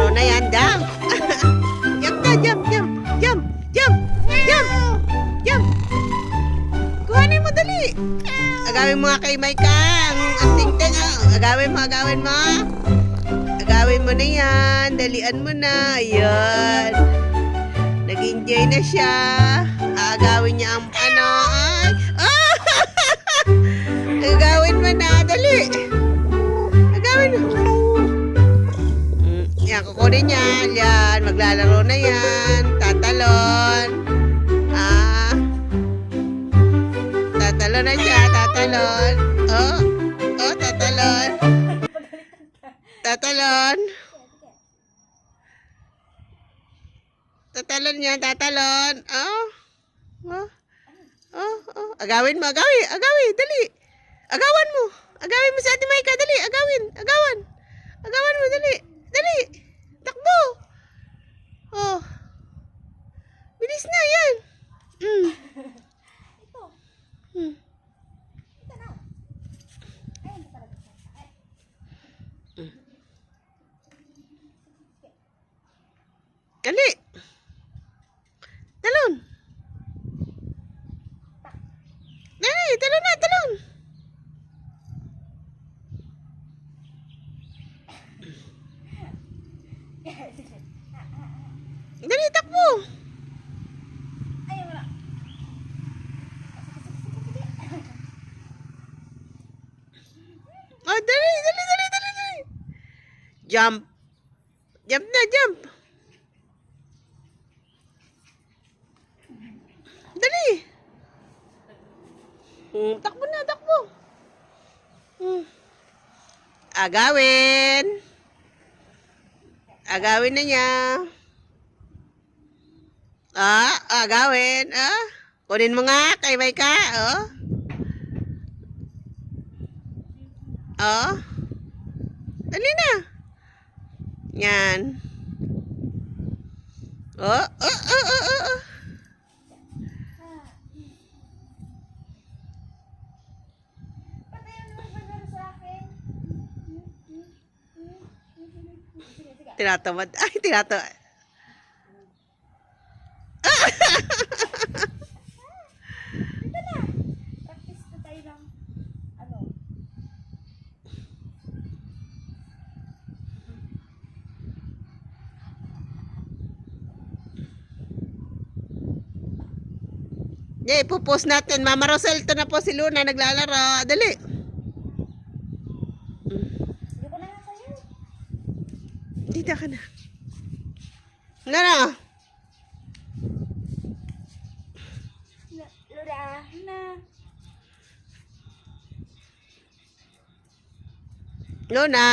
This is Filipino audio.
Laro na yan. Jump! Jump na, jump, jump, jump, jump, jump, jump. Kuhanin mo, dali. Agawin mo nga kay Maika. Ang ting-ting. Agawin mo, agawin mo. Agawin mo na yan. Dalian mo na. Ayan. Nag-enjoy na siya. Agawin niya ang ano. Ay. Ah! Agawin mo na. Dali. Agawin mo. Yan, kukunin niya. Yan. Maglalaro na yan. Tatalon. Tatalon na siya. Tatalon. Oh. Oh, tatalon. Tatalon. Tatalon niya. Tatalon. Oh. Oh. Oh. Oh. Agawin mo. Agawin. Agawin. Dali. Agawan mo. Agawin mo sa Ate Maika. Dali. Agawin. Agawan. Agawan mo. Dali. Dali. Takbo. Oh. Bilis na yan. Ito. Hmm. Ito na. Ayun, ito talaga. Dali. Talon. Dali. Talon na. Talon. Dali. Takbo. Ayun, wala. Oh, dali. Dali. Dali. Dali. Dali. Jump. Jump na. Jump. Dali. Takbo na, takbo. Agawin. Agawin na niya. Agawin. Kunin mo nga kay Maika. Dali na. Yan. Oh. Patayin mo naman sa akin. Sige, sige. Tinatamad. Ay, tinatamad. Ito na. Practice na tayo ng ano. Yeah, ipopost natin. Mama Rosel, ito na po si Luna naglalaro. Dali. Hindi ko na nga sa'yo. Dito ka na. Luna. Lura na. Luna.